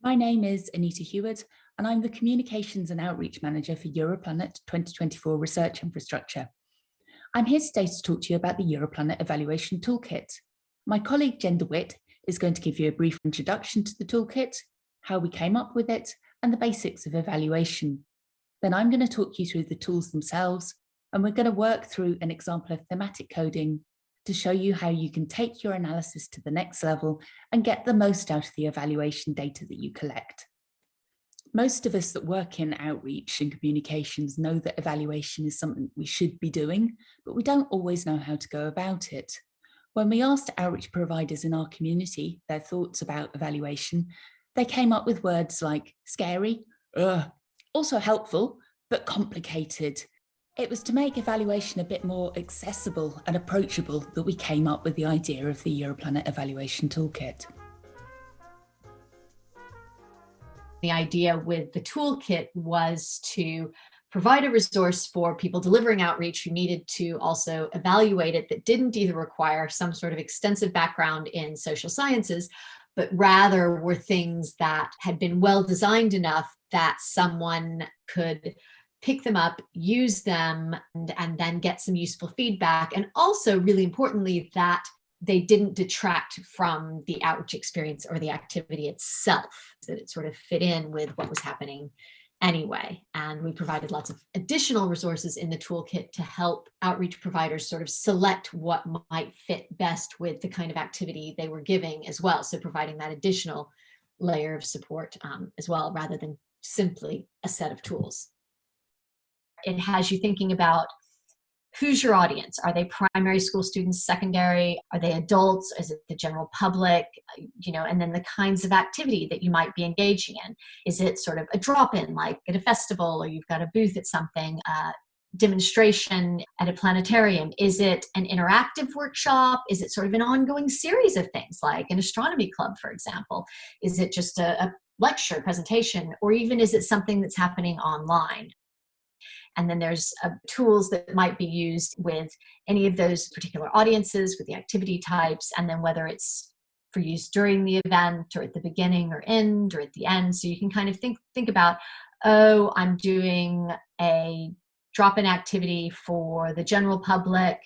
My name is Anita Heward, and I'm the Communications and Outreach Manager for Europlanet 2024 Research Infrastructure. I'm here today to talk to you about the Europlanet Evaluation Toolkit. My colleague Jen DeWitt is going to give you a brief introduction to the toolkit, how we came up with it, and the basics of evaluation. Then I'm going to talk you through the tools themselves, and we're going to work through an example of thematic coding to show you how you can take your analysis to the next level and get the most out of the evaluation data that you collect. Most of us that work in outreach and communications know that evaluation is something we should be doing, but we don't always know how to go about it. When we asked outreach providers in our community their thoughts about evaluation, they came up with words like scary, also helpful, but complicated. It was to make evaluation a bit more accessible and approachable that we came up with the idea of the Europlanet Evaluation Toolkit. The idea with the toolkit was to provide a resource for people delivering outreach who needed to also evaluate it, that didn't either require some sort of extensive background in social sciences, but rather were things that had been well designed enough that someone could pick them up, use them, and then get some useful feedback. And also, really importantly, that they didn't detract from the outreach experience or the activity itself, that it sort of fit in with what was happening anyway. And we provided lots of additional resources in the toolkit to help outreach providers sort of select what might fit best with the kind of activity they were giving as well. So providing that additional layer of support as well, rather than simply a set of tools. It has you thinking about who's your audience. Are they primary school students, secondary? Are they adults? Is it the general public? And then the kinds of activity that you might be engaging in. Is it sort of a drop-in, like at a festival, or you've got a booth at something, demonstration at a planetarium? Is it an interactive workshop? Is it sort of an ongoing series of things, like an astronomy club, for example? Is it just a lecture, presentation, or even is it something that's happening online? And then there's tools that might be used with any of those particular audiences, with the activity types, and then whether it's for use during the event or at the beginning or end or at the end. So you can kind of think about, oh, I'm doing a drop-in activity for the general public,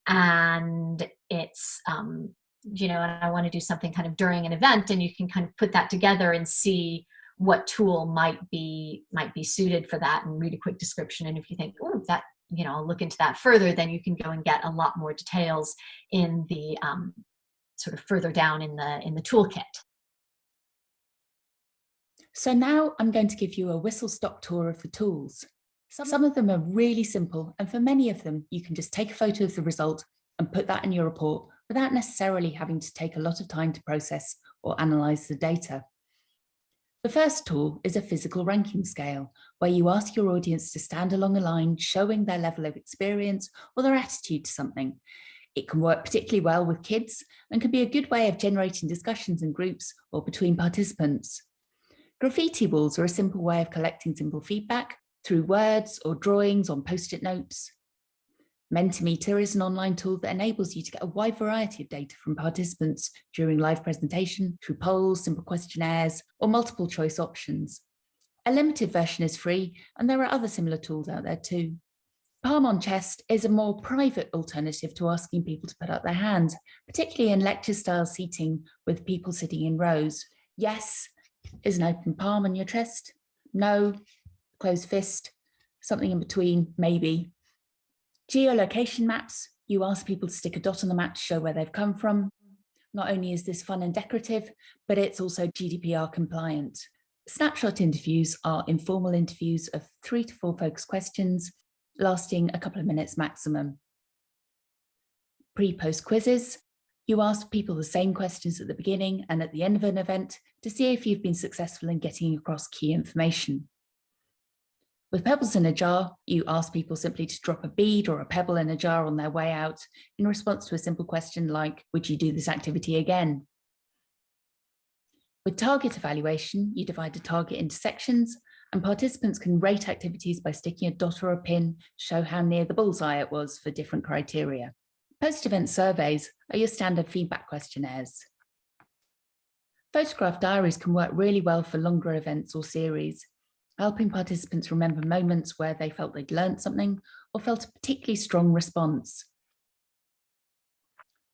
and it's, and I want to do something kind of during an event, and you can kind of put that together and see what tool might be suited for that, and read a quick description. And if you think, oh, that, I'll look into that further, then you can go and get a lot more details in the sort of further down in the toolkit. So now I'm going to give you a whistle-stop tour of the tools. Some of them are really simple, and for many of them, you can just take a photo of the result and put that in your report without necessarily having to take a lot of time to process or analyze the data. The first tool is a physical ranking scale, where you ask your audience to stand along a line showing their level of experience or their attitude to something. It can work particularly well with kids and can be a good way of generating discussions in groups or between participants. Graffiti walls are a simple way of collecting simple feedback through words or drawings on post-it notes. Mentimeter is an online tool that enables you to get a wide variety of data from participants during live presentation through polls, simple questionnaires, or multiple choice options. A limited version is free, and there are other similar tools out there too. Palm on chest is a more private alternative to asking people to put up their hands, particularly in lecture-style seating with people sitting in rows. Yes is an open palm on your chest. No, closed fist, something in between, maybe. Geolocation maps, you ask people to stick a dot on the map to show where they've come from. Not only is this fun and decorative, but it's also GDPR compliant. Snapshot interviews are informal interviews of 3 to 4 focus questions, lasting a couple of minutes maximum. Pre-post quizzes, you ask people the same questions at the beginning and at the end of an event to see if you've been successful in getting across key information. With pebbles in a jar, you ask people simply to drop a bead or a pebble in a jar on their way out in response to a simple question like, would you do this activity again? With target evaluation, you divide a target into sections, and participants can rate activities by sticking a dot or a pin to show how near the bullseye it was for different criteria. Post-event surveys are your standard feedback questionnaires. Photograph diaries can work really well for longer events or series, helping participants remember moments where they felt they'd learned something or felt a particularly strong response.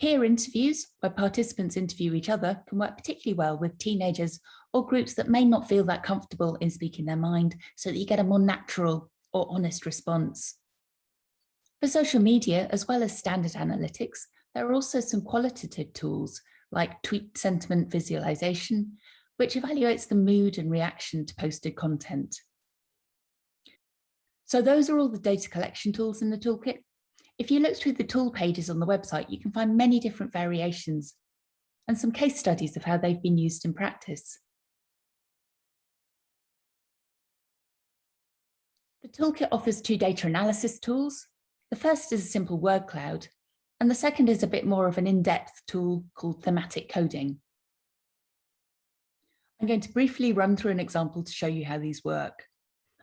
Peer interviews, where participants interview each other, can work particularly well with teenagers or groups that may not feel that comfortable in speaking their mind, so that you get a more natural or honest response. For social media, as well as standard analytics, there are also some qualitative tools like tweet sentiment visualization, which evaluates the mood and reaction to posted content. So those are all the data collection tools in the toolkit. If you look through the tool pages on the website, you can find many different variations and some case studies of how they've been used in practice. The toolkit offers two data analysis tools. The first is a simple word cloud, and the second is a bit more of an in-depth tool called thematic coding. I'm going to briefly run through an example to show you how these work.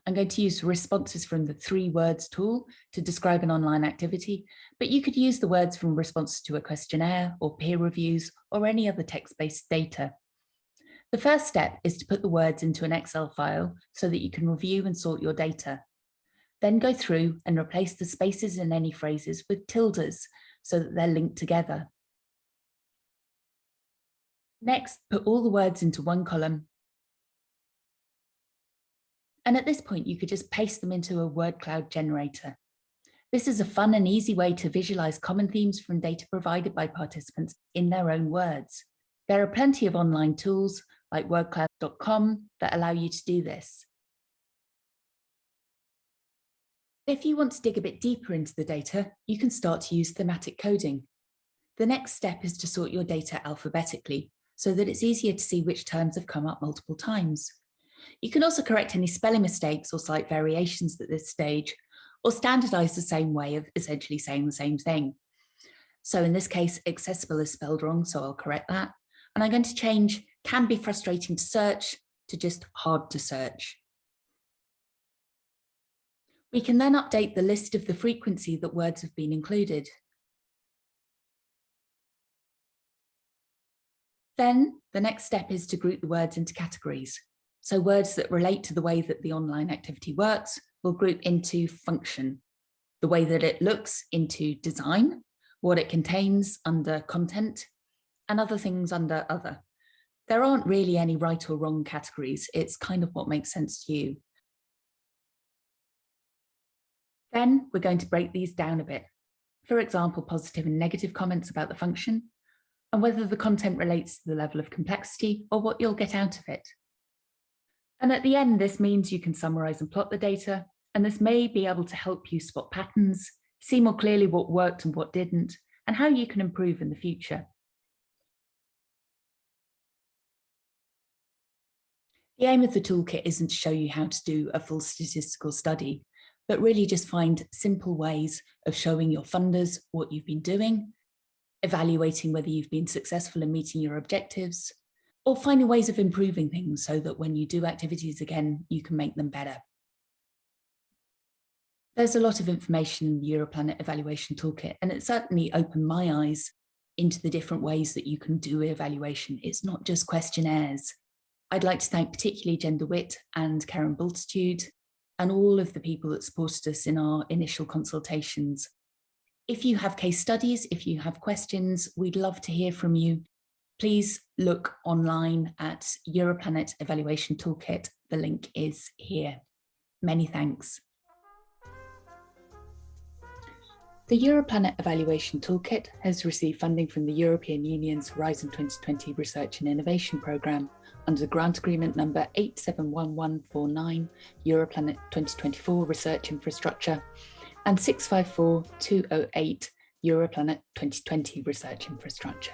I'm going to use responses from the 3 words tool to describe an online activity, but you could use the words from responses to a questionnaire or peer reviews or any other text-based data. The first step is to put the words into an Excel file so that you can review and sort your data. Then go through and replace the spaces in any phrases with tildes so that they're linked together. Next, put all the words into one column. And at this point, you could just paste them into a word cloud generator. This is a fun and easy way to visualize common themes from data provided by participants in their own words. There are plenty of online tools like wordcloud.com that allow you to do this. If you want to dig a bit deeper into the data, you can start to use thematic coding. The next step is to sort your data alphabetically so that it's easier to see which terms have come up multiple times. You can also correct any spelling mistakes or slight variations at this stage, or standardize the same way of essentially saying the same thing. So in this case, accessible is spelled wrong, so I'll correct that. And I'm going to change can be frustrating to search to just hard to search. We can then update the list of the frequency that words have been included. Then the next step is to group the words into categories. So words that relate to the way that the online activity works will group into function, the way that it looks into design, what it contains under content, and other things under other. There aren't really any right or wrong categories. It's kind of what makes sense to you. Then we're going to break these down a bit. For example, positive and negative comments about the function, and whether the content relates to the level of complexity or what you'll get out of it. And at the end, this means you can summarize and plot the data, and this may be able to help you spot patterns, see more clearly what worked and what didn't, and how you can improve in the future. The aim of the toolkit isn't to show you how to do a full statistical study, but really just find simple ways of showing your funders what you've been doing, evaluating whether you've been successful in meeting your objectives, or finding ways of improving things so that when you do activities again, you can make them better. There's a lot of information in the Europlanet Evaluation Toolkit, and it certainly opened my eyes into the different ways that you can do evaluation. It's not just questionnaires. I'd like to thank particularly Jen DeWitt and Karen Bultitude and all of the people that supported us in our initial consultations. If you have case studies, if you have questions, we'd love to hear from you. Please look online at Europlanet Evaluation Toolkit. The link is here. Many thanks. The Europlanet Evaluation Toolkit has received funding from the European Union's Horizon 2020 Research and Innovation Programme under the grant agreement number 871149, Europlanet 2024 Research Infrastructure, and 654208, Europlanet 2020 Research Infrastructure.